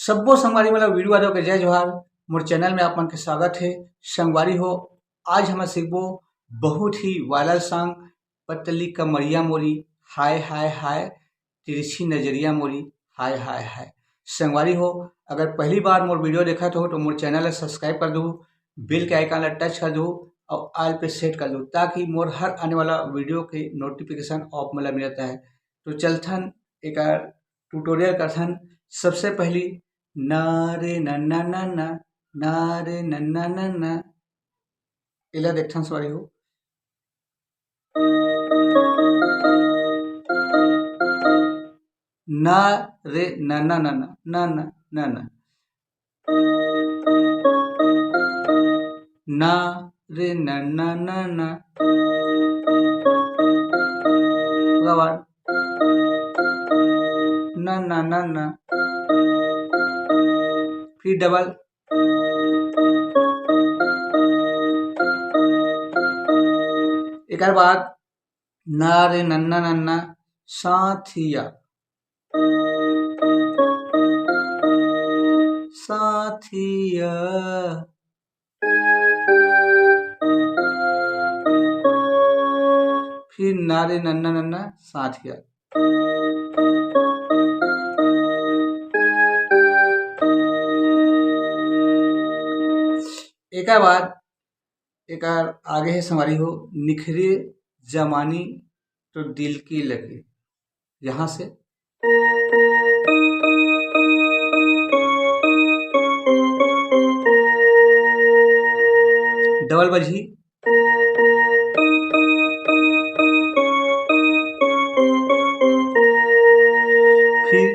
सब्बो संगवारी मतलब वीडियो वालों के जय जोहार। मोर चैनल में आप मन के स्वागत है। संगवारी हो, आज हम सीखबो बहुत ही वायरल सॉन्ग पतली कमरिया मोरी हाय हाय हाय, तिरछी नजरिया मोरी हाय हाय हाय। संगवारी हो, अगर पहली बार मोर वीडियो देखत हो तो मोर चैनल ला सब्सक्राइब कर दो, बेल के आइकन ला टच कर दो और ऑल पे सेट कर दो ताकि मोर हर आने वाला वीडियो के नोटिफिकेशन ऑफ मतलब मिलता है। तो चलथन एक ट्यूटोरियल करथन। सबसे पहली ना रे ना ना ना ना, ना रे ना ना ना ना, एला देखथन सवारी हो। ना रे ना ना ना ना ना ना ना ना, ना रे ना ना ना ना, ना ना ना ना, फिर डबल एक बाद ना रे नन्ना नन्ना साथिया, साथिया, फिर ना रे नन्ना नन्ना साथिया, एक बाद एक आगे है संवारी हो। निखरे जमानी तो दिल की लगी, यहाँ से डबल बजी, फिर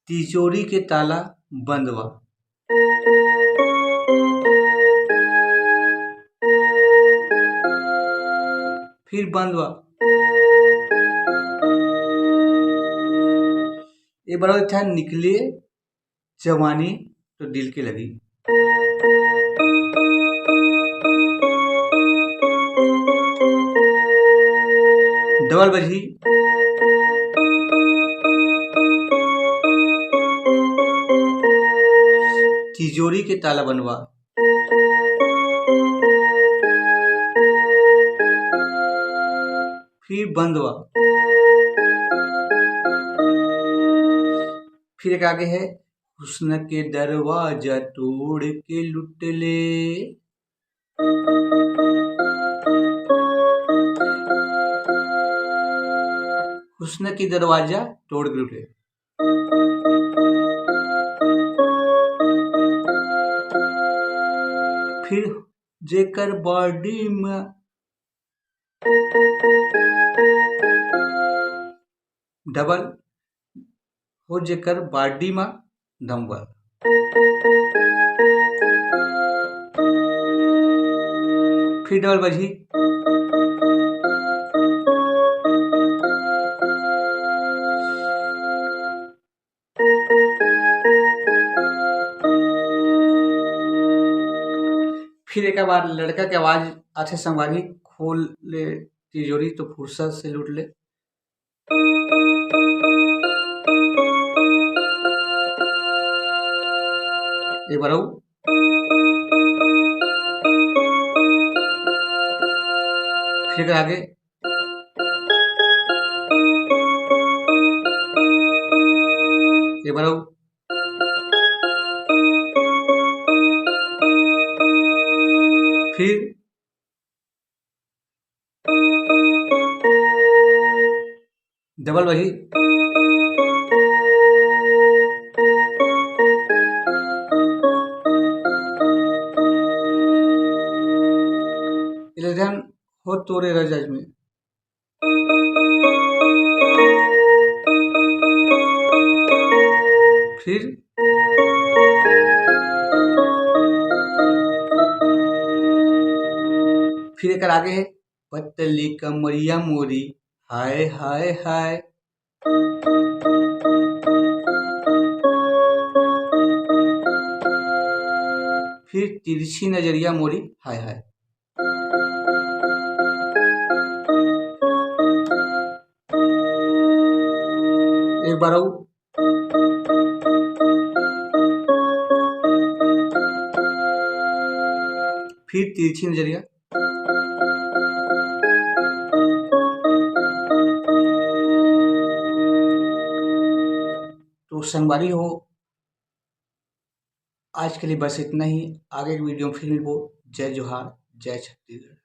तिजोरी के ताला बंदवा, फिर बंदवा, ये बराबर था। निकले जवानी तो दिल की लगी, डबल बजी, तिजोरी के ताला बनवा, फिर बंदवा, फिर एक आगे है। हुस्न के दरवाजा तोड़ के लुट ले, हुस्न की दरवाजा तोड़ के लुट ले, फिर जेकर बॉडी में डबल हो, जेकर बॉडी में डम्बल, फिर डबल बजी, फिर एक बार लड़का के आवाज आथे संगवारी। खोल ले तिजोरी तो फुर्सत से लूट ले, एक बार फिर आगे एक बार फिर डबल वही, इलेवन हो तोरे रजज में, फिर एक आगे है। पतली कमरिया मोरी हाय हाय हाय, फिर तिरछी नजरिया मोरी हाय हाय, एक बार फिर तिरछी नजरिया। तो संगवारी हो, आज के लिए बस इतना ही। आगे की वीडियो में फिर मिलबो। जय जोहार, जय छत्तीसगढ़।